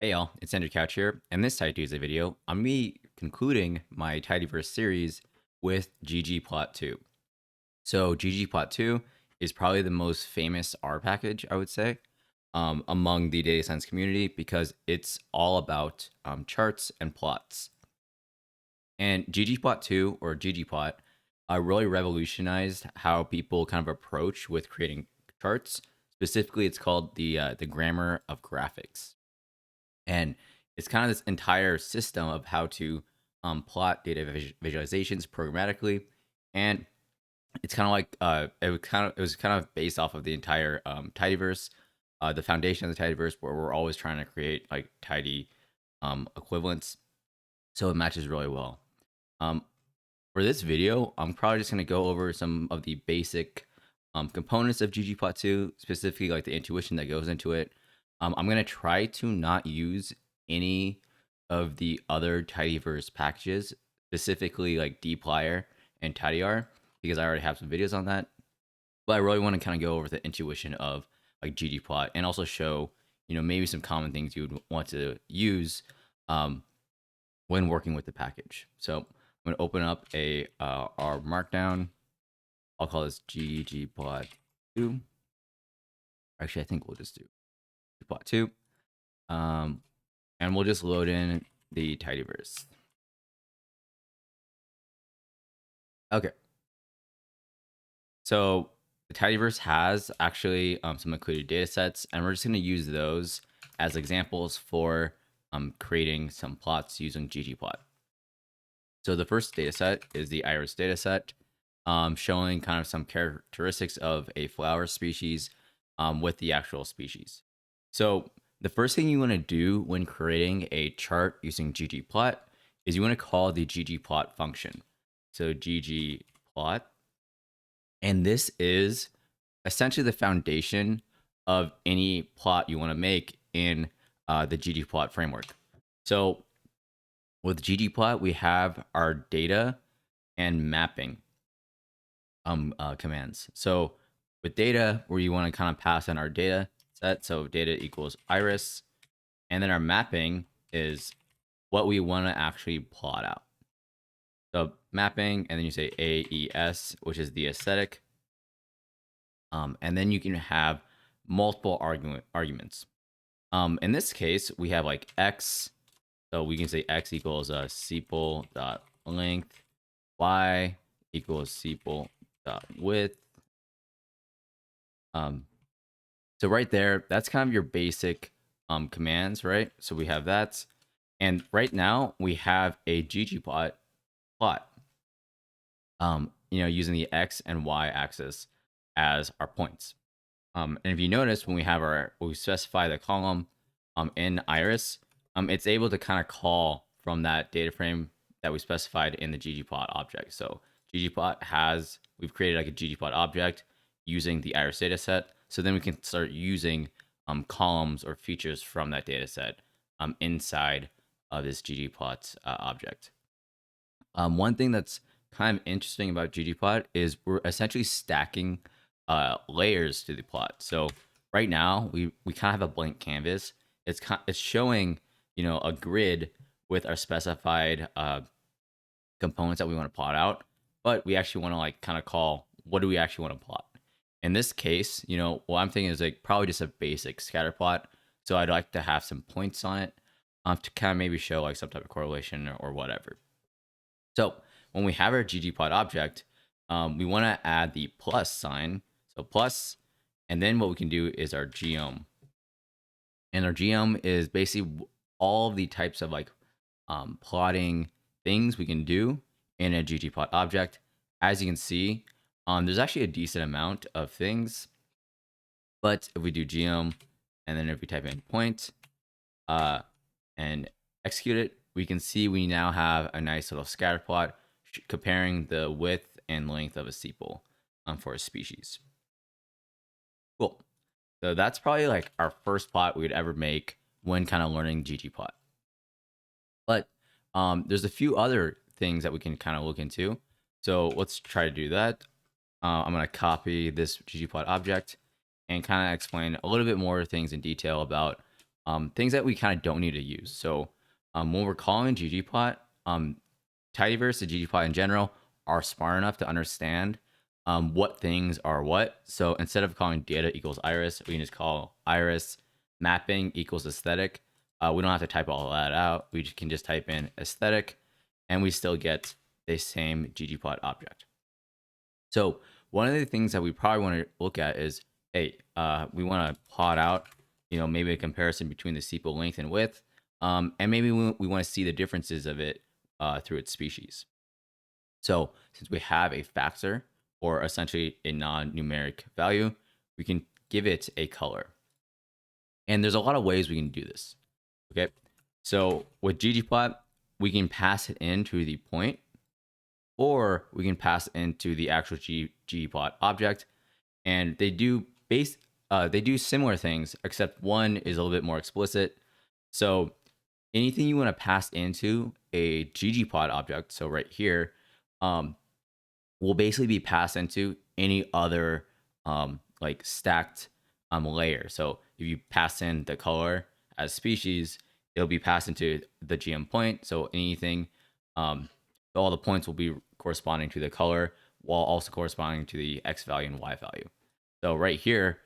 Hey y'all, it's Andrew Couch here. In this Tidy Tuesday video, I'm going to be concluding my Tidyverse series with ggplot2. So ggplot2 is probably the most famous R package, I would say, among the data science community because it's all about charts and plots. And ggplot2 or ggplot really revolutionized how people kind of approach with creating charts. Specifically, it's called the grammar of graphics. And it's kind of this entire system of how to plot data visualizations programmatically, and it's kind of like it was kind of based off of the entire tidyverse, the foundation of the tidyverse, where we're always trying to create like tidy equivalents, so it matches really well. um, for this video, I'm probably just going to go over some of the basic components of ggplot2, specifically like the intuition that goes into it. I'm going to try to not use any of the other Tidyverse packages, specifically like dplyr and tidyr, because I already have some videos on that. But I really want to kind of go over the intuition of like ggplot and also show, maybe some common things you would want to use um, when working with the package. So I'm going to open up our markdown. I'll call this ggplot2. Actually, I think we'll just do plot2. And we'll just load in the tidyverse. Okay. So the tidyverse has actually some included data sets, and we're just going to use those as examples for creating some plots using ggplot. So the first data set is the iris data set, showing kind of some characteristics of a flower species with the actual species. So the first thing you want to do when creating a chart using ggplot is you want to call the ggplot function. So ggplot, and this is essentially the foundation of any plot you want to make in the ggplot framework. So with ggplot, we have our data and mapping commands. So with data, where you want to kind of pass in our data set, so data equals iris, and then our mapping is what we want to actually plot out. So mapping, and then you say AES, which is the aesthetic, and then you can have multiple arguments. In this case, we have like x, so we can say x equals sepal dot length, y equals sepal dot width. So right there, that's kind of your basic commands, right? So we have that, and right now we have a ggplot plot, using the x and y axis as our points. And if you notice, when we specify the column in iris, it's able to kind of call from that data frame that we specified in the ggplot object. So we've created like a ggplot object using the iris data set. So then we can start using columns or features from that data set inside of this ggplot object. One thing that's kind of interesting about ggplot is we're essentially stacking layers to the plot. So right now we kind of have a blank canvas. It's showing a grid with our specified components that we want to plot out, but we actually want to like kind of call what do we actually want to plot. In this case, what I'm thinking is like probably just a basic scatter plot. So I'd like to have some points on it to kind of maybe show like some type of correlation or whatever. So when we have our ggplot object, we want to add the plus sign. So plus, and then what we can do is our geom. And our geom is basically all of the types of like plotting things we can do in a ggplot object. As you can see, there's actually a decent amount of things. But if we do geom, and then if we type in point and execute it, we can see we now have a nice little scatter plot comparing the width and length of a sepal for a species. Cool. So that's probably like our first plot we would ever make when kind of learning ggplot. But there's a few other things that we can kind of look into. So let's try to do that. I'm going to copy this ggplot object and kind of explain a little bit more things in detail about things that we kind of don't need to use. So when we're calling ggplot, Tidyverse and ggplot in general are smart enough to understand what things are what. So instead of calling data equals iris, we can just call iris mapping equals aesthetic. We don't have to type all that out. We can just type in aesthetic, and we still get the same ggplot object. So one of the things that we probably want to look at is, hey, we want to plot out, maybe a comparison between the sepal length and width, and maybe we want to see the differences of it through its species. So since we have a factor, or essentially a non-numeric value, we can give it a color. And there's a lot of ways we can do this. Okay, so with ggplot, we can pass it into the point, or we can pass into the actual ggplot object, and they do similar things, except one is a little bit more explicit. So anything you want to pass into a ggplot object, so right here, will basically be passed into any other like stacked layer. So if you pass in the color as species, it'll be passed into the GM point. So anything, all the points will be corresponding to the color, while also corresponding to the X value and Y value. So right here,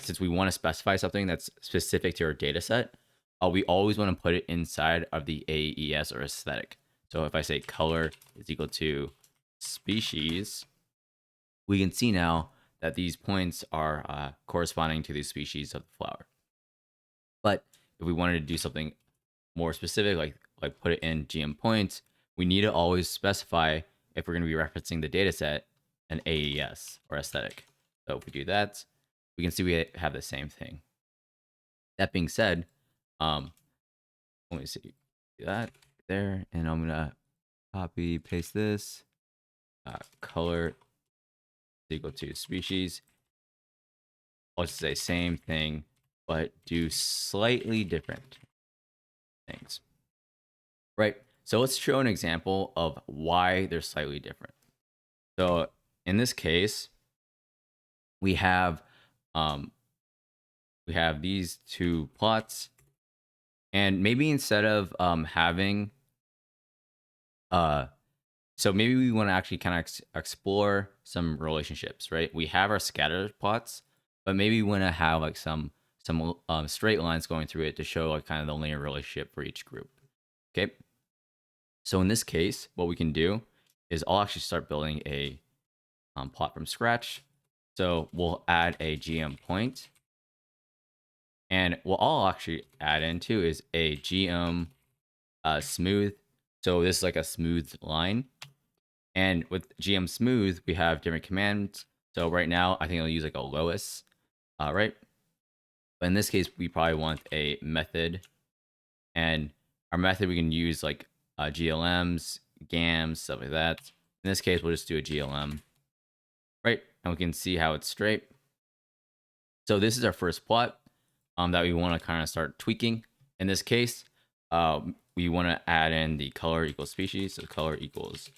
since we want to specify something that's specific to our data set, we always want to put it inside of the AES or aesthetic. So if I say color is equal to species, we can see now that these points are corresponding to the species of the flower. But if we wanted to do something more specific, like put it in GM points, we need to always specify, if we're going to be referencing the data set, an AES or aesthetic. So if we do that, we can see we have the same thing. That being said, let me see, do that there, and I'm gonna copy paste this. Color is equal to species. I'll just say same thing, but do slightly different things. Right. So let's show an example of why they're slightly different. So in this case, we have these two plots, and maybe instead of having so maybe we want to actually kind of explore some relationships, right? We have our scatter plots, but maybe we want to have like some straight lines going through it to show like kind of the linear relationship for each group. Okay. So in this case, what we can do is I'll actually start building a plot from scratch. So we'll add a GM point, and what I'll actually add into is a GM smooth. So this is like a smooth line. And with GM smooth, we have different commands. So right now, I think I'll use like a lowest, right? But in this case, we probably want a method. And our method, we can use like GLMs, GAMs, stuff like that. In this case, we'll just do a GLM, right? And we can see how it's straight. So this is our first plot that we want to kind of start tweaking. In this case, we want to add in the color equals species. So color equals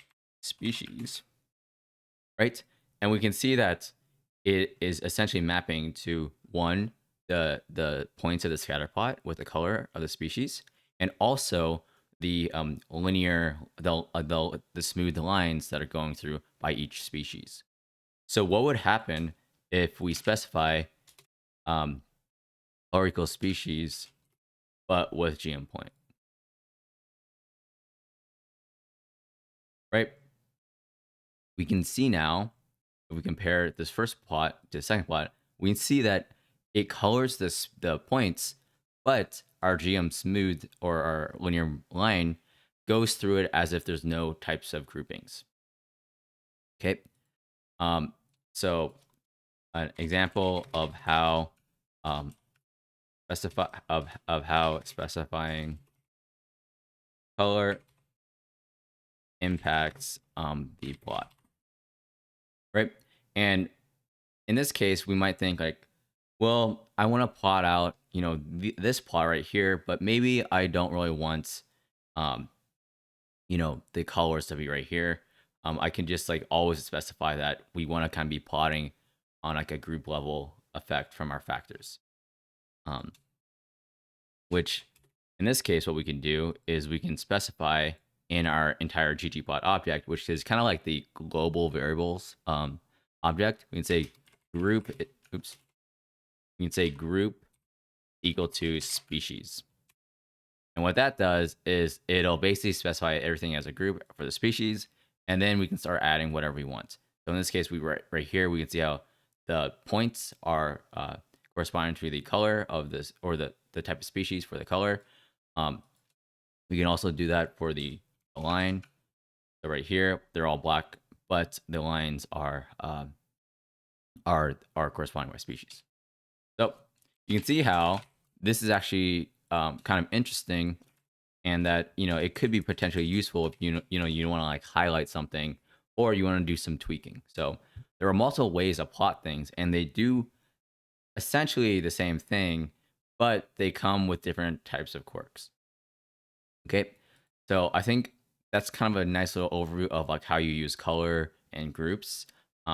species, right? And we can see that it is essentially mapping to one, the points of the scatter plot with the color of the species, and also the linear, the smooth lines that are going through by each species. So what would happen if we specify color equals species, but with GM point, right? We can see now, if we compare this first plot to the second plot, we can see that it colors the points, but our GM smooth, or our linear line, goes through it as if there's no types of groupings. Okay. So an example of how specifying color impacts the plot, right? And in this case, we might think like, well, I want to plot out, this plot right here, but maybe I don't really want, the colors to be right here. I can just like always specify that we want to kind of be plotting on like a group level effect from our factors. which in this case, what we can do is we can specify in our entire ggplot object, which is kind of like the global variables object. We can say group, oops, we can say group equal to species. And what that does is it'll basically specify everything as a group for the species, and then we can start adding whatever we want. So in this case, right here, we can see how the points are corresponding to the color of this, or the type of species for the color. We can also do that for the line. So right here, they're all black, but the lines are corresponding by species. So you can see how this is actually kind of interesting, and that it could be potentially useful if you want to like highlight something, or you want to do some tweaking. So there are multiple ways to plot things, and they do essentially the same thing, but they come with different types of quirks. Okay, so I think that's kind of a nice little overview of like how you use color and groups,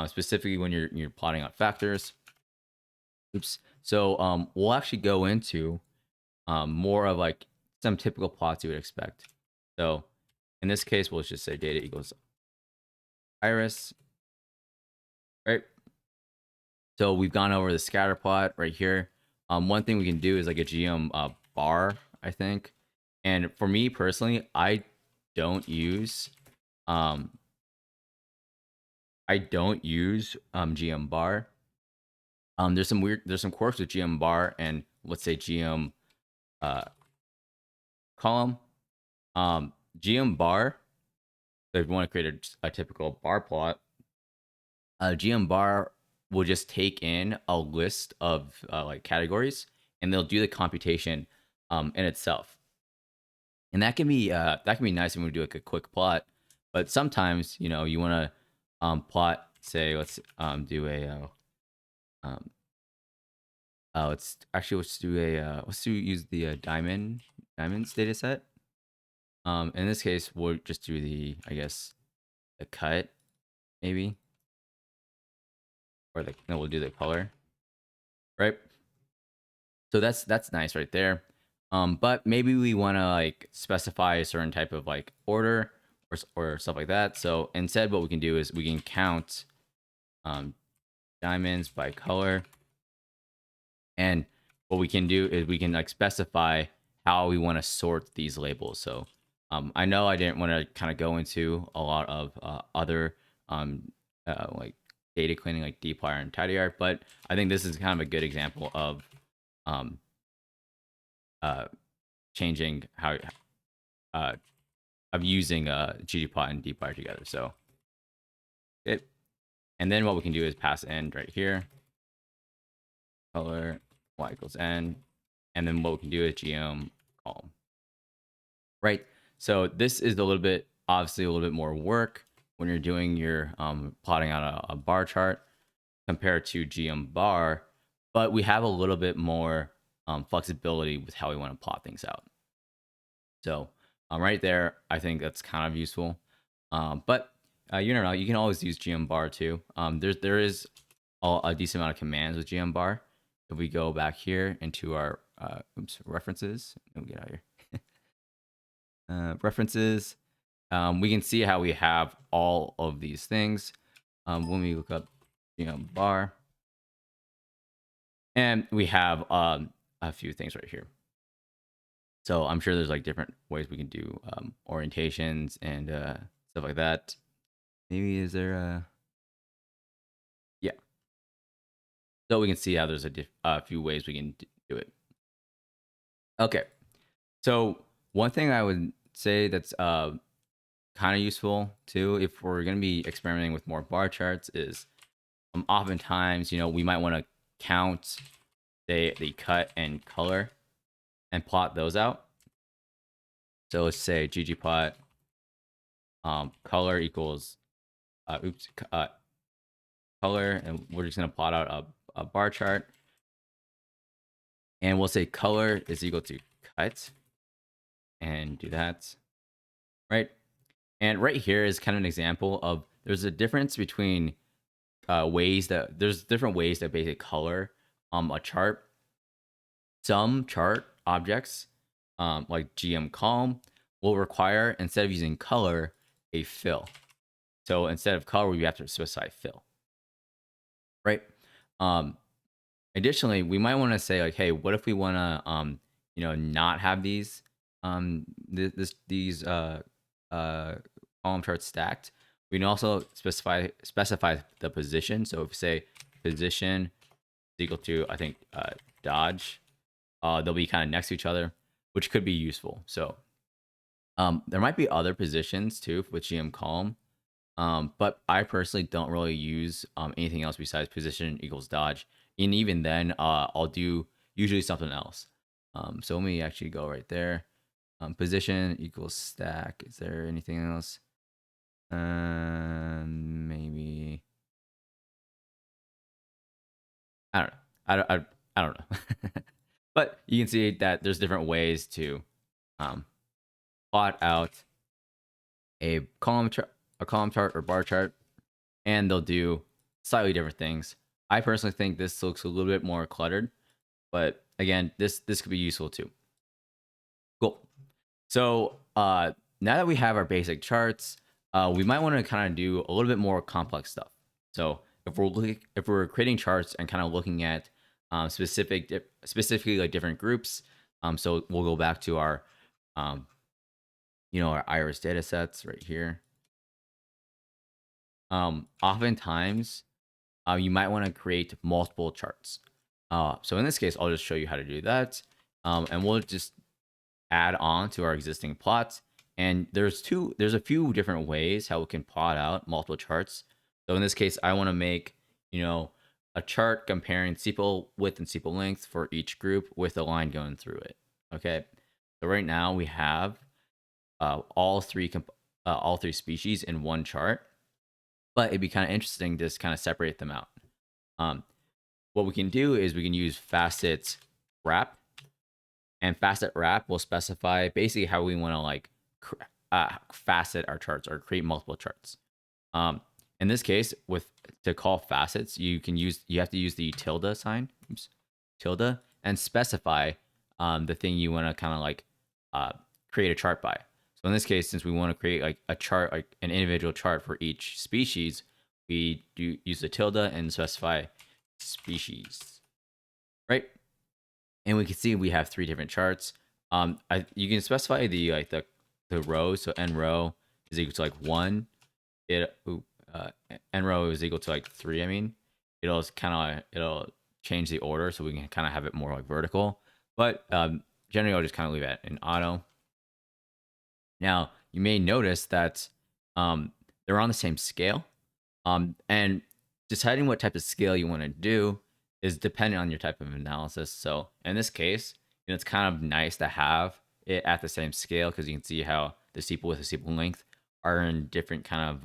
specifically when you're plotting out factors. Oops. So we'll actually go into more of like some typical plots you would expect. So in this case, we'll just say data equals iris, right? So we've gone over the scatter plot right here. One thing we can do is like a GMBar, I think. And for me personally, I don't use GMBar. There's some quirks with GMBar and let's say GM column. GMBar, so if you want to create a typical bar plot, GMBar will just take in a list of like categories, and they'll do the computation in itself. And that can be nice when we do like a quick plot. But sometimes you want to plot. Say let's do a use the diamonds data set. In this case, we'll just do the cut maybe, or no, we'll do the color, right? So that's nice right there. But maybe we want to like specify a certain type of like order or stuff like that. So instead, what we can do is we can count diamonds by color, and what we can do is we can like specify how we want to sort these labels. So I know I didn't want to kind of go into a lot of other like data cleaning like dplyr and tidyverse, but I think this is kind of a good example of changing how of using ggplot and dplyr together. So and then what we can do is pass end right here, color y equals n, and then what we can do is gm column, right? So this is obviously a little bit more work when you're doing your plotting out a bar chart compared to GMBar, but we have a little bit more flexibility with how we want to plot things out. So right there, I think that's kind of useful. But you know, you can always use GMBar too. There is a decent amount of commands with GMBar. If we go back here into our references, let me get out of here. References, we can see how we have all of these things. When we look up GMBar, and we have a few things right here. So I'm sure there's like different ways we can do orientations and stuff like that. Maybe is there a... Yeah. So we can see how there's a few ways we can do it. Okay. So one thing I would say that's kind of useful too, if we're going to be experimenting with more bar charts, is oftentimes, we might want to count the cut and color and plot those out. So let's say ggplot color equals color, and we're just going to plot out a bar chart, and we'll say color is equal to cut, and do that, right? And right here is kind of an example of there's a difference between there's different ways that basically color a chart. Some chart objects, like GM column, will require, instead of using color, a fill. So instead of color, we have to specify fill, right? Additionally, we might want to say like, hey, what if we want to, not have these, these column charts stacked? We can also specify the position. So if we say position is equal to, I think, dodge, they'll be kind of next to each other, which could be useful. So there might be other positions too with GM column. But I personally don't really use anything else besides position equals dodge. And even then, I'll do usually something else. So let me actually go right there. Position equals stack. Is there anything else? Maybe. I don't know. I don't know. But you can see that there's different ways to plot out a column chart or bar chart, and they'll do slightly different things. I personally think this looks a little bit more cluttered, but again, this could be useful too. Cool. So now that we have our basic charts, we might want to kind of do a little bit more complex stuff. So if we're creating charts and kind of looking at specifically like different groups, so we'll go back to our our iris data sets right here. Oftentimes, you might want to create multiple charts. So in this case, I'll just show you how to do that. And we'll just add on to our existing plots. And there's a few different ways how we can plot out multiple charts. So in this case, I want to make, a chart comparing sepal width and sepal length for each group with a line going through it. Okay. So right now we have all three species in one chart, but it'd be kind of interesting to just kind of separate them out. What we can do is we can use facet wrap, and facet wrap will specify basically how we want to like facet our charts or create multiple charts. In this case, to call facets, you have to use the tilde sign, tilde, and specify the thing you want to kind of like create a chart by. So in this case, since we want to create like a chart, like an individual chart for each species, we do use the tilde and specify species, right? And we can see we have 3 different charts. You can specify the rows. So n row is equal to like 1. N row is equal to like 3. I mean, it'll change the order so we can kind of have it more like vertical. But generally, I'll just kind of leave it in auto. Now, you may notice that they're on the same scale. And deciding what type of scale you want to do is dependent on your type of analysis. So in this case, it's kind of nice to have it at the same scale because you can see how the sepal width and sepal length are in different kind of,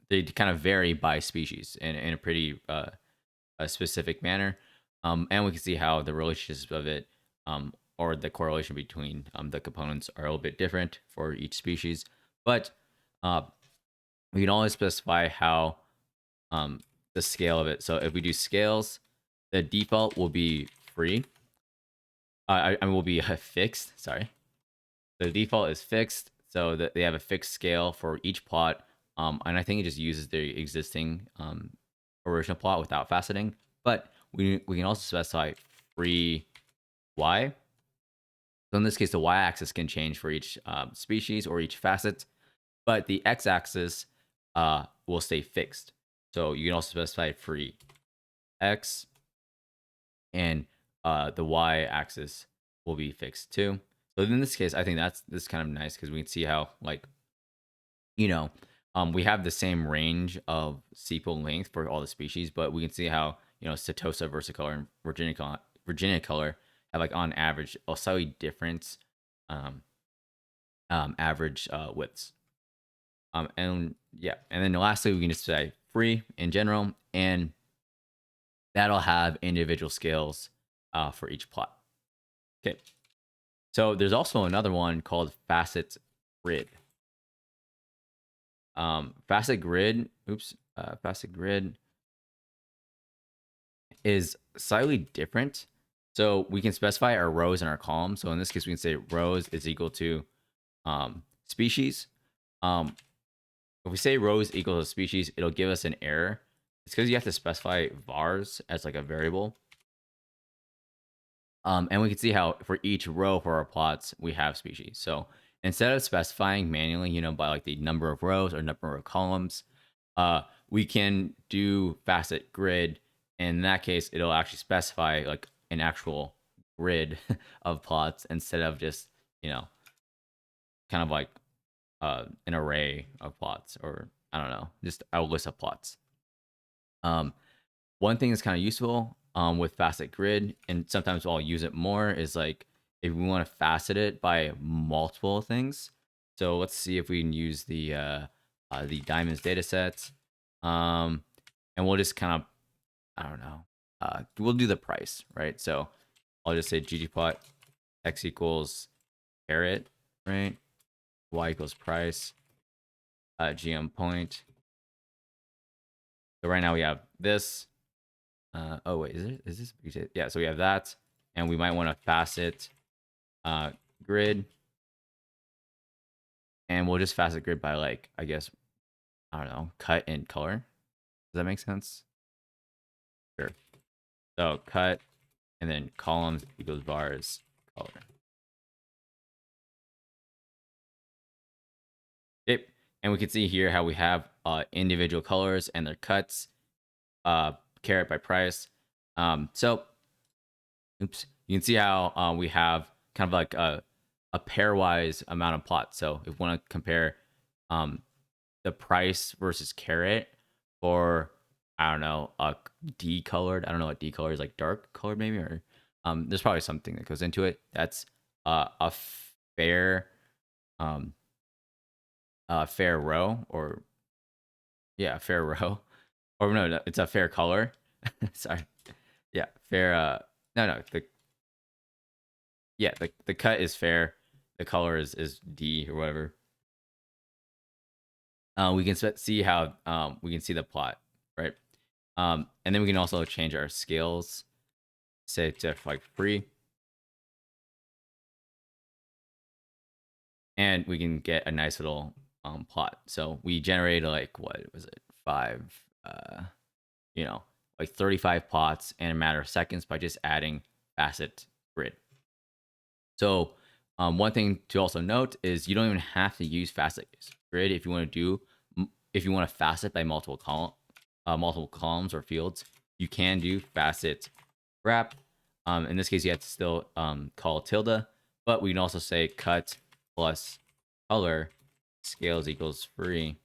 they kind of vary by species in a pretty a specific manner. And we can see how the relationships of it, or the correlation between the components are a little bit different for each species. But we can always specify how the scale of it. So if we do scales, the default will be free. I mean, will be fixed. Sorry, the default is fixed, so that they have a fixed scale for each plot. And I think it just uses the existing original plot without faceting. But we can also specify free y. So in this case, the y-axis can change for each species or each facet, but the x-axis will stay fixed. So you can also specify free x, and the y-axis will be fixed too. So in this case, I think this is kind of nice because we can see how we have the same range of sepal length for all the species, but we can see how Setosa, versicolor, and Virginia color have like on average a slightly different average widths. And then lastly, we can just say free in general, and that'll have individual scales for each plot. Okay. So there's also another one called Facet Grid. Facet Grid is slightly different. So we can specify our rows and our columns. So in this case, we can say rows is equal to species. If we say rows equal to species, it'll give us an error. It's because you have to specify vars as like a variable. And we can see how for each row for our plots, we have species. So instead of specifying manually, by like the number of rows or number of columns, we can do facet grid. And in that case, it'll actually specify like an actual grid of plots instead of just, kind of like an array of plots, or I don't know, just a list of plots. One thing that's kind of useful with facet grid, and sometimes I'll use it more, is like if we want to facet it by multiple things. So let's see if we can use the diamonds data sets, and we'll just kind of, I don't know, we'll do the price, right? So I'll just say ggplot x equals caret, right? Y equals price, gm point. So right now we have this. Oh wait, is this? Yeah, so we have that, and we might want to facet grid, and we'll just facet grid by like, I guess, I don't know, cut and color. Does that make sense? Sure. So cut, and then columns equals bars color. Yep. And we can see here how we have individual colors and their cuts, caret by price. So, oops, you can see how we have kind of like a pairwise amount of plots. So if we want to compare the price versus caret, or I don't know, decolored. I don't know what decolored is, like dark colored maybe, or there's probably something that goes into it. That's a fair fair row, or yeah, fair row, or no, it's a fair color. Sorry, yeah, fair. No, the cut is fair. The color is D or whatever. We can see how we can see the plot, right? And then we can also change our scales, say to like free, and we can get a nice little plot. So we generated like, what was it, 5, you know, like 35 plots in a matter of seconds by just adding facet grid. So one thing to also note is you don't even have to use facet grid if you want to facet by multiple columns or fields. You can do facet wrap. In this case, you have to still call tilde, but we can also say cut plus color scales equals free,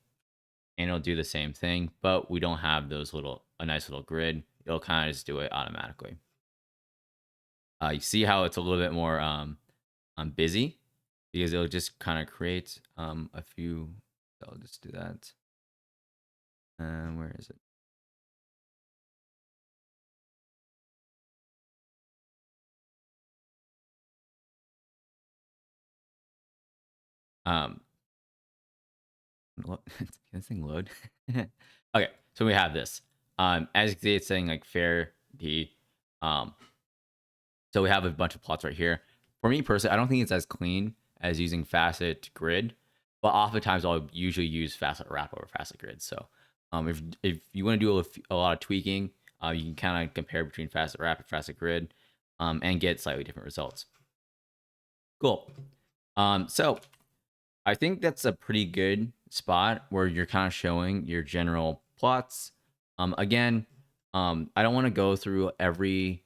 and it'll do the same thing, but we don't have a nice little grid. It'll kind of just do it automatically. You see how it's a little bit more busy, because it'll just kind of create a few. So I'll just do that. Where is it? Um, can this thing load? Okay, so we have this. As you can see, it's saying like fair D. So we have a bunch of plots right here. For me personally, I don't think it's as clean as using facet grid, but oftentimes I'll usually use facet wrap over facet grid. So if you want to do a lot of tweaking, you can kind of compare between facet wrap and facet grid, and get slightly different results. Cool. So I think that's a pretty good spot where you're kind of showing your general plots. Again, I don't want to go through every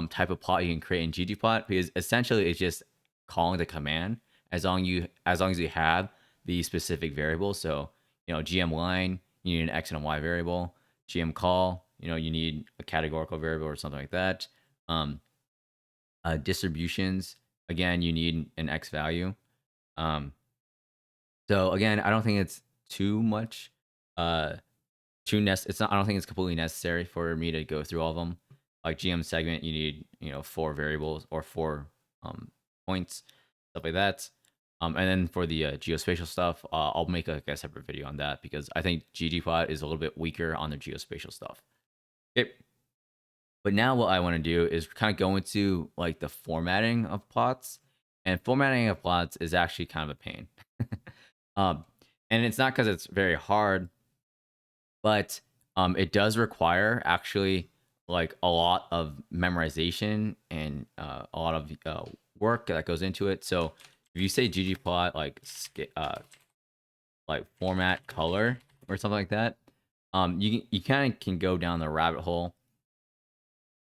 type of plot you can create in ggplot, because essentially it's just calling the command as long as you have the specific variable. So gm line, you need an x and a y variable. Gm call, you need a categorical variable or something like that. Distributions, again, you need an x value. So again, I don't think it's too much it's not, I don't think it's completely necessary for me to go through all of them. Like GM segment, you need 4 variables or 4 points, stuff like that. And then for the geospatial stuff, I'll make a separate video on that, because I think ggplot is a little bit weaker on the geospatial stuff. Okay. But now what I want to do is kind of go into like the formatting of plots, and formatting of plots is actually kind of a pain. um, and it's not because it's very hard, but it does require actually like a lot of memorization and a lot of work that goes into it. So if you say ggplot like format color or something like that, you kind of can go down the rabbit hole.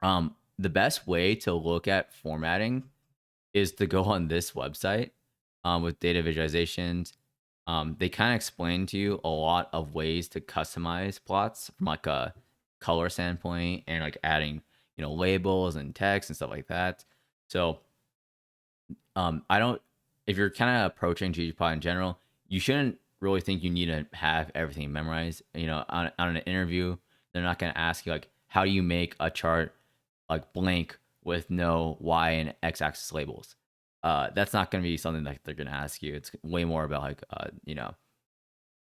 The best way to look at formatting is to go on this website with data visualizations. They kind of explain to you a lot of ways to customize plots from like a color standpoint and like adding, labels and text and stuff like that. So I don't. If you're kind of approaching ggplot in general, you shouldn't really think you need to have everything memorized. On an interview, they're not going to ask you like, how do you make a chart like blank with no y and x-axis labels. That's not going to be something that they're going to ask you. It's way more about like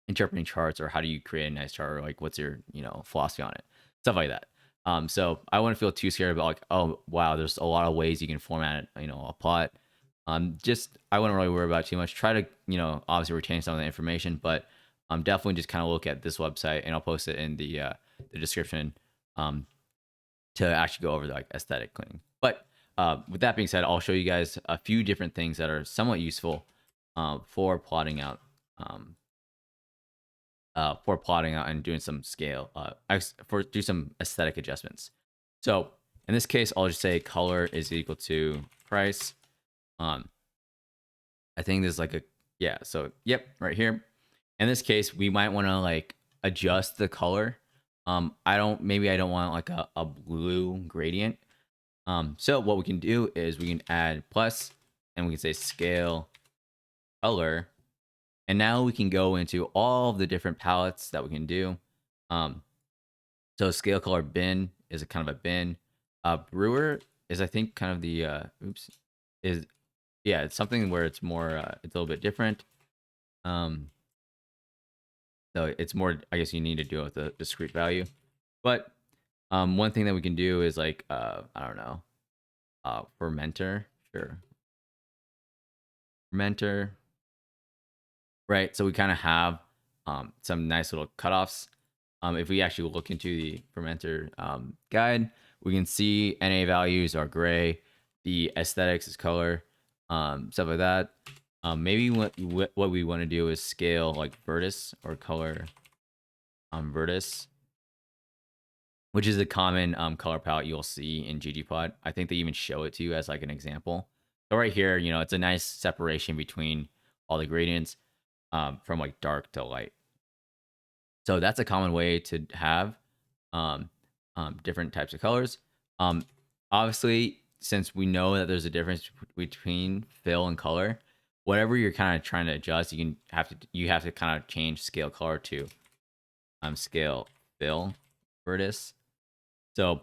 interpreting charts, or how do you create a nice chart, or like what's your philosophy on it, stuff like that. So I wouldn't feel too scared about like, oh wow, there's a lot of ways you can format a plot. Just I wouldn't really worry about it too much. Try to obviously retain some of the information, but definitely just kind of look at this website, and I'll post it in the description. To actually go over the like aesthetic cleaning. But with that being said, I'll show you guys a few different things that are somewhat useful for plotting out and doing some scale do some aesthetic adjustments. So in this case, I'll just say color is equal to price. I think there's like yeah. So yep, right here. In this case, we might want to like adjust the color. Maybe I don't want like a blue gradient. So what we can do is we can add plus, and we can say scale color, and now we can go into all of the different palettes that we can do. Um, so scale color bin is a kind of a bin. Brewer is, I think, kind of the is yeah, it's something where it's more it's a little bit different. So it's more, I guess you need to do it with a discrete value. But one thing that we can do is like I don't know, fermenter, sure, fermenter. Right. So we kind of have some nice little cutoffs. If we actually look into the fermenter guide, we can see NA values are gray, the aesthetics is color, stuff like that. Maybe what we want to do is scale like vertex or color vertex, which is a common color palette you'll see in ggplot. I think they even show it to you as like an example. So right here, it's a nice separation between all the gradients from like dark to light. So that's a common way to have um, different types of colors. Um, Obviously, since we know that there's a difference between fill and color, whatever you're kind of trying to adjust, you have to kind of change scale color to scale fill vertex. So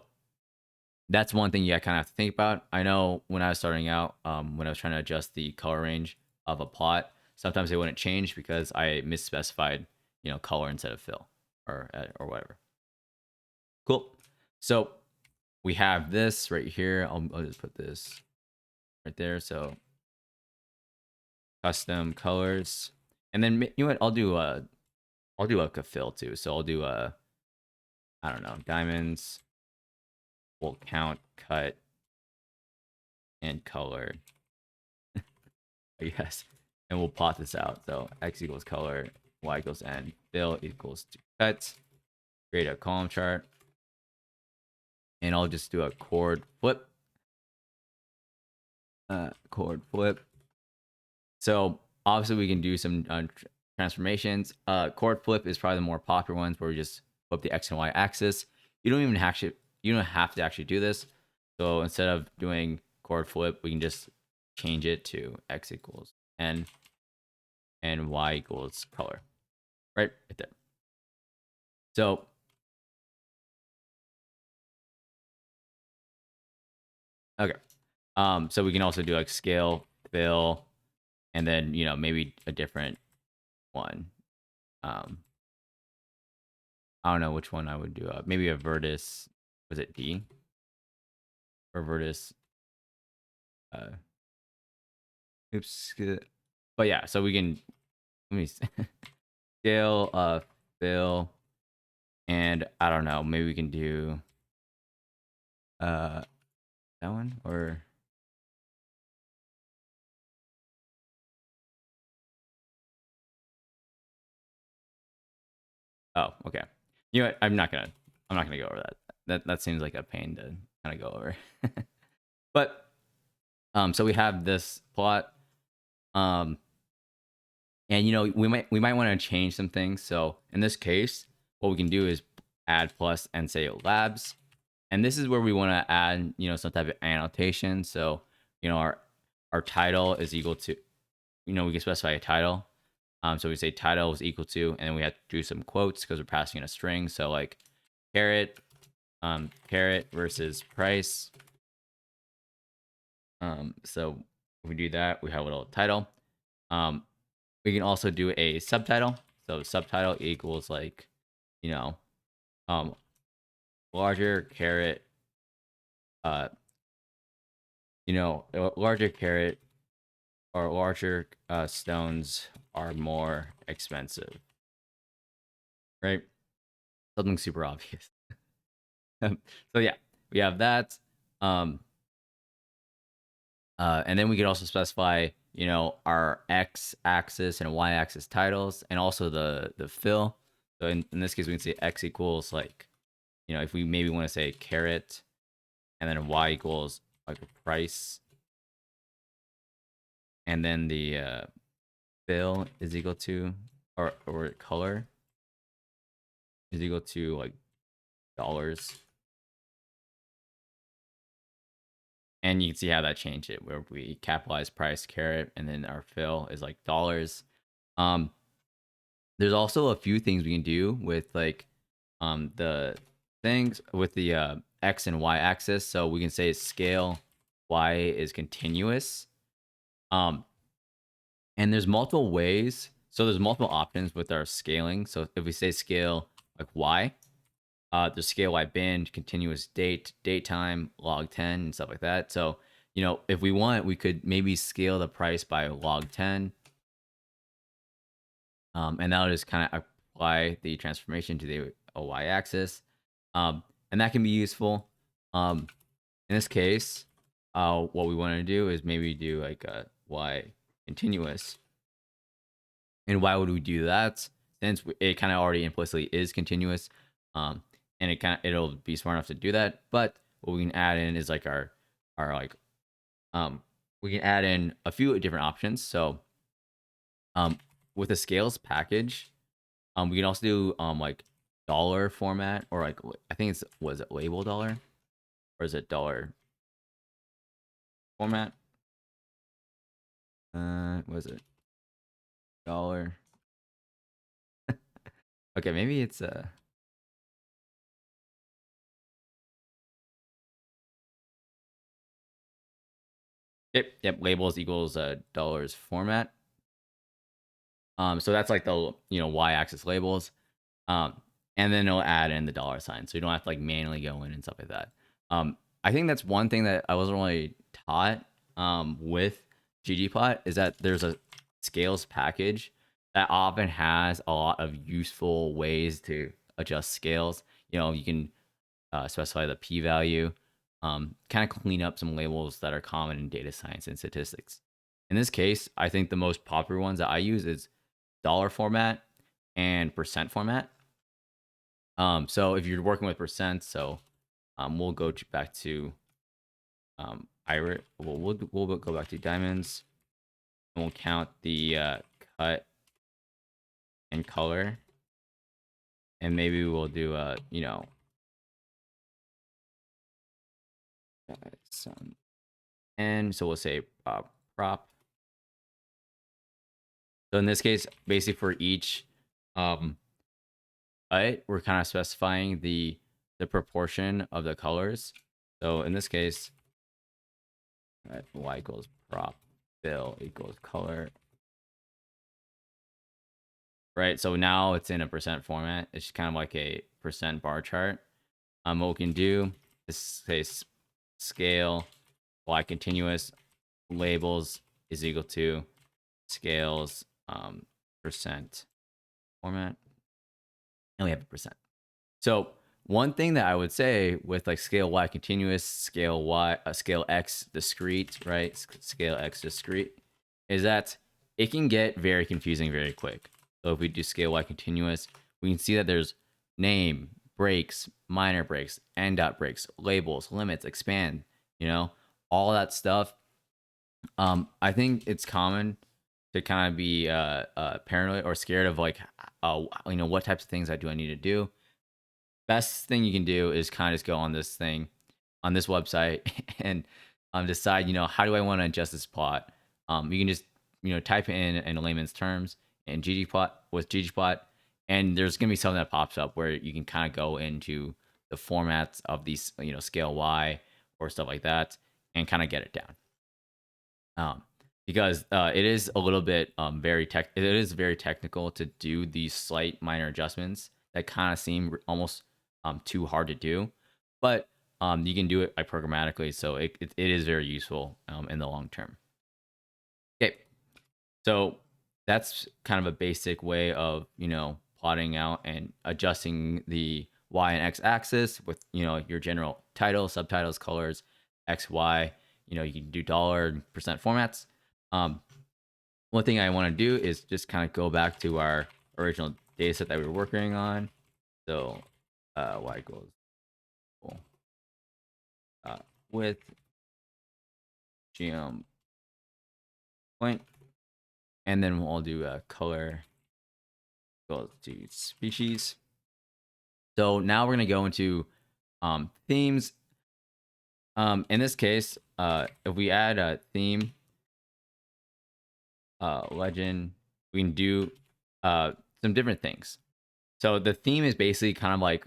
that's one thing you kind of have to think about. I know when I was starting out, when I was trying to adjust the color range of a plot, sometimes they wouldn't change because I misspecified, color instead of fill or whatever. Cool. So we have this right here. I'll just put this right there. So custom colors, and then you know what? I'll do like a fill too. So I'll do I don't know, diamonds. We'll count, cut, and color. I guess, and we'll plot this out. So x equals color, y equals n, fill equals to cut. Create a column chart, and I'll just do a chord flip. Chord flip. So obviously we can do some transformations. Chord flip is probably the more popular ones, where we just flip the x and y axis. You don't have to actually do this. So instead of doing chord flip, we can just change it to x equals n and y equals color. Right there. So okay. So we can also do like scale, fill, and then maybe a different one. I don't know which one I would do. Maybe a vertex. Was it D? or vertex. Oops. But yeah, so we can let me scale fill, and I don't know, maybe we can do that one or oh, okay. You know what? I'm not gonna go over that. That seems like a pain to kind of go over. But so we have this plot. Um and we might want to change some things. So in this case, what we can do is add plus and say labs. And this is where we want to add, some type of annotation. So, our title is equal to, we can specify a title. So we say title is equal to, and then we have to do some quotes because we're passing in a string. So like carrot, carrot versus price. So if we do that, we have a little title. We can also do a subtitle. So subtitle equals like, you know, um, larger carrot, larger carrot or larger stones are more expensive, right? Something super obvious. So yeah, we have that. Um, and then we could also specify, our x-axis and y-axis titles, and also the fill. So in this case, we can say x equals like, if we maybe want to say carrot, and then y equals like a price, and then the fill is equal to, or color is equal to like dollars. And you can see how that changed it, where we capitalize price carrot, and then our fill is like dollars. Um, there's also a few things we can do with like the things with the x and y axis. So we can say scale y is continuous. Um, and there's multiple ways. So there's multiple options with our scaling. So if we say scale like y, the scale y bin, continuous date, date time, log 10, and stuff like that. So, if we want, we could maybe scale the price by log 10. And that'll just kind of apply the transformation to the y axis. And that can be useful. In this case, what we want to do is maybe do like a y continuous. And why would we do that? Since it kind of already implicitly is continuous, and it'll be smart enough to do that. But what we can add in is like our like we can add in a few different options. So with the scales package, we can also do like dollar format, or like I think was it label dollar, or is it dollar format? Was it dollar? Okay, maybe it's yep, labels equals dollars format. So that's like the y-axis labels, and then it'll add in the dollar sign, so you don't have to like manually go in and stuff like that. I think that's one thing that I wasn't really taught with ggplot, is that there's a scales package that often has a lot of useful ways to adjust scales. You can specify the p-value, kind of clean up some labels that are common in data science and statistics. In this case, I think the most popular ones that I use is dollar format and percent format. So if you're working with percent, so we'll go back to iris. We'll go back to diamonds, and we'll count the cut and color, and maybe we'll do some, and so we'll say prop. So in this case, basically for each we're kind of specifying the proportion of the colors. So in this case, y equals prop fill equals color. Right, so now it's in a percent format. It's kind of like a percent bar chart. What we can do is say scale y continuous labels is equal to scales percent format, and we have a percent. So one thing that I would say with like scale y continuous, scale y, scale x discrete, right? Scale x discrete, is that it can get very confusing very quick. So if we do scale y continuous, we can see that there's name, breaks, minor breaks, end dot breaks, labels, limits, expand, you know, all that stuff. I think it's common to kind of be paranoid or scared of like, what types of things I need to do. Best thing you can do is kind of just go on this thing, on this website, and decide, how do I want to adjust this plot. You can just type in layman's terms in ggplot with ggplot, and there's gonna be something that pops up where you can kind of go into the formats of these scale y or stuff like that and kind of get it down. Because it is a little bit it is very technical to do these slight minor adjustments that kind of seem almost too hard to do, but you can do it like programmatically, so it is very useful in the long term. Okay, so that's kind of a basic way of plotting out and adjusting the y and x axis with your general title, subtitles, colors, x, y. You can do dollar and percent formats. One thing I want to do is just kind of go back to our original data set that we were working on. So y equals with GM point, and then we'll do color equals to species. So now we're going to go into themes. In this case, if we add a theme legend, we can do some different things. So the theme is basically kind of like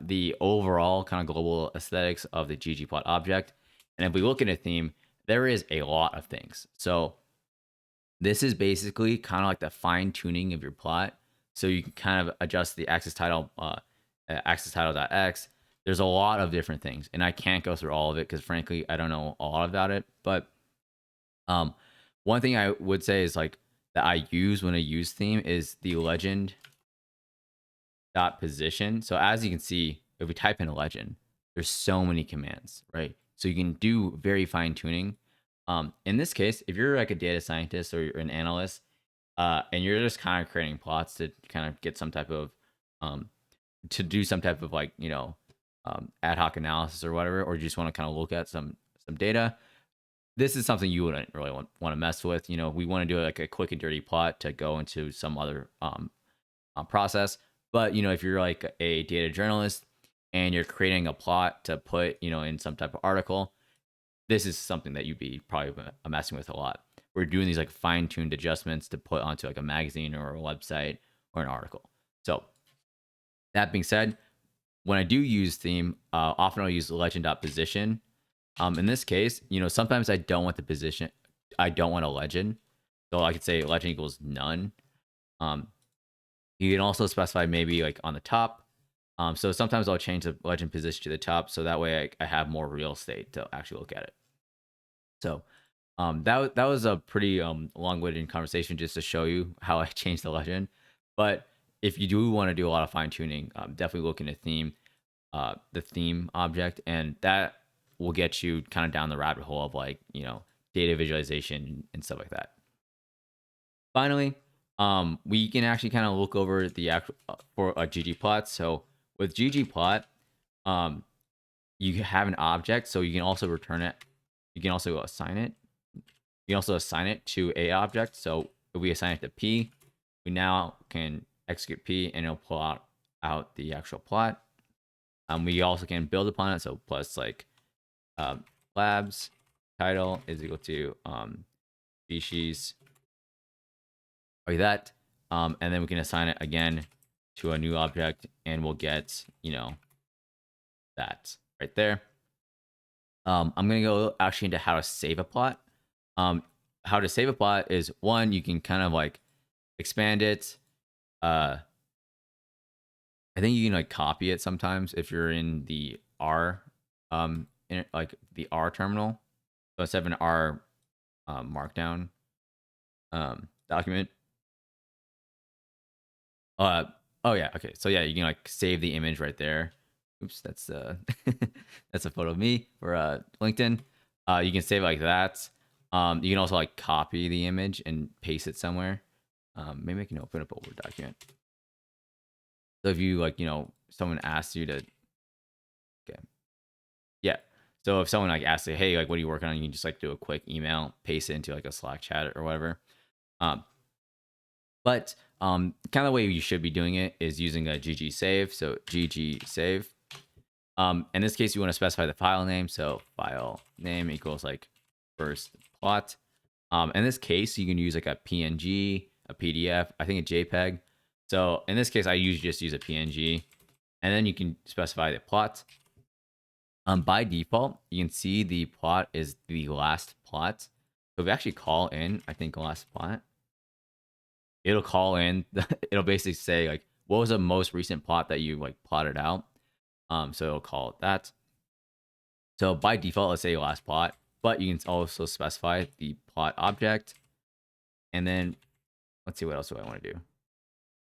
the overall kind of global aesthetics of the ggplot object. And if we look at a theme, there is a lot of things. So this is basically kind of like the fine tuning of your plot. So you can kind of adjust the axis title, axis title.x. There's a lot of different things, and I can't go through all of it because frankly, I don't know a lot about it. But one thing I would say is like that I use when I use theme is the legend dot position. So as you can see, if we type in a legend, there's so many commands, right? So you can do very fine tuning. In this case, if you're like a data scientist or you're an analyst, and you're just kind of creating plots to kind of get some type of to do some type of like ad hoc analysis or whatever, or you just want to kind of look at some data, this is something you wouldn't really want to mess with. We want to do like a quick and dirty plot to go into some other process. But if you're like a data journalist and you're creating a plot to put in some type of article, this is something that you'd be probably messing with a lot. We're doing these like fine-tuned adjustments to put onto like a magazine or a website or an article. So that being said, when I do use theme, often I'll use legend.position. In this case, sometimes I don't want the position. I don't want a legend. So I could say legend equals none. You can also specify maybe like on the top. So sometimes I'll change the legend position to the top, so that way I have more real estate to actually look at it. So that was a pretty long-winded conversation just to show you how I changed the legend. But if you do want to do a lot of fine-tuning, definitely look into the theme object, and that will get you kind of down the rabbit hole of like data visualization and stuff like that. Finally, we can actually kind of look over the actual for a ggplot. So with ggplot, you have an object, so you can also return it. You can also assign it. You can also assign it to a object. So if we assign it to P, we now can execute P and it'll pull out the actual plot. We also can build upon it. So plus like labs title is equal to species like that. And then we can assign it again to a new object and we'll get, that right there. I'm going to go actually into how to save a plot. How to save a plot is one, you can kind of like expand it. I think you can like copy it sometimes if you're in the R like the R terminal. So instead of an R markdown document. Oh yeah, okay. So yeah, you can like save the image right there. Oops, that's that's a photo of me for LinkedIn. You can save it like that. You can also like copy the image and paste it somewhere. Maybe I can open up a Word document. So if you like, someone asks you to, okay, yeah. So if someone like asks you, hey, like, what are you working on? You can just like do a quick email, paste it into like a Slack chat or whatever. But kind of the way you should be doing it is using a ggsave. So ggsave. In this case, you want to specify the file name. So file name equals like first plot. In this case, you can use like a PNG, a PDF, I think a JPEG. So in this case, I just use a PNG, and then you can specify the plot. By default, you can see the plot is the last plot. So if we actually call in, I think last plot, it'll call in. It'll basically say like, what was the most recent plot that you like plotted out. So it'll call it that. So by default, let's say last plot, but you can also specify the plot object. And then let's see, what else do I want to do?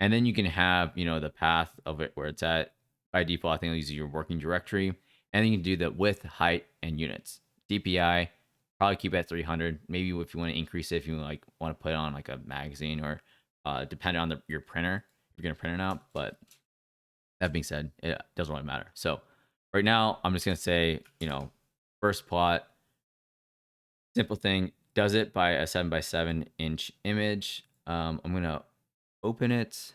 And then you can have, the path of it where it's at. By default, I think I'll use your working directory. And then you can do the width, height, and units. DPI, probably keep it at 300. Maybe if you want to increase it, if you like want to put it on like a magazine or depending on your printer, you're going to print it out. But that being said, it doesn't really matter. So right now, I'm just going to say, first plot, simple thing, does it by a 7x7 inch image. I'm going to open it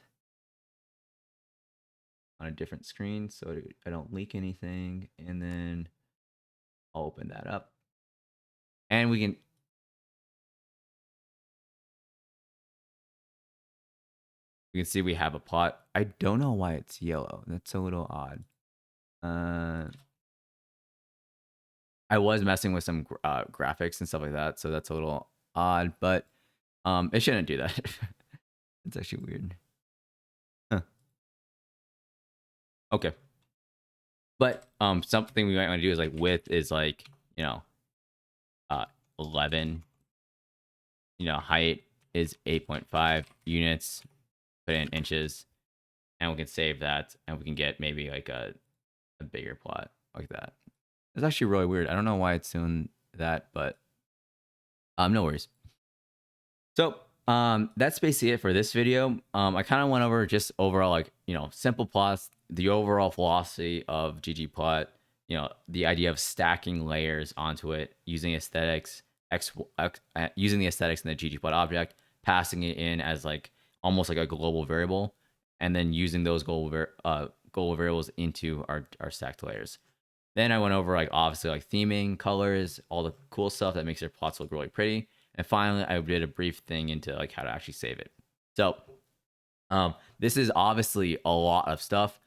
on a different screen so I don't leak anything. And then I'll open that up. And we can see we have a plot. I don't know why it's yellow. That's a little odd. I was messing with some graphics and stuff like that, so that's a little odd, but it shouldn't do that. It's actually weird. Huh. Okay. But something we might want to do is like width is like, 11. Height is 8.5 units, put in inches, and we can save that, and we can get maybe like a bigger plot like that. It's actually really weird. I don't know why it's doing that, but no worries. So that's basically it for this video. I kind of went over just overall like, simple plots, the overall philosophy of ggplot, the idea of stacking layers onto it using aesthetics, using the aesthetics in the ggplot object, passing it in as like almost like a global variable, and then using those global variables into our stacked layers. Then I went over like obviously like theming, colors, all the cool stuff that makes your plots look really pretty. And finally, I did a brief thing into like how to actually save it. So this is obviously a lot of stuff.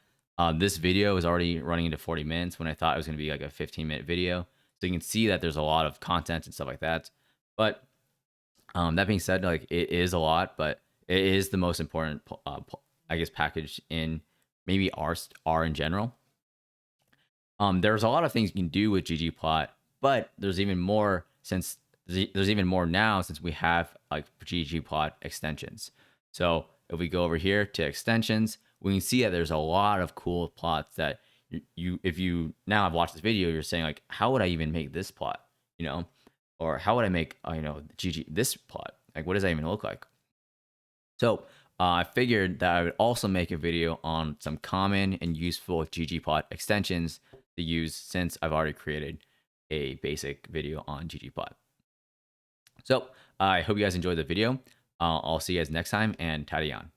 This video is already running into 40 minutes when I thought it was going to be like a 15-minute video. So you can see that there's a lot of content and stuff like that. But that being said, like it is a lot, but it is the most important, I guess, package in maybe R in general. There's a lot of things you can do with ggplot, but there's even more now since we have like ggplot extensions. So if we go over here to extensions, we can see that there's a lot of cool plots that if you now have watched this video, you're saying like, how would I even make this plot, or how would I make, this plot? Like, what does that even look like? So I figured that I would also make a video on some common and useful ggplot extensions to use since I've already created a basic video on ggplot. So I hope you guys enjoyed the video. I'll see you guys next time, and tidy on.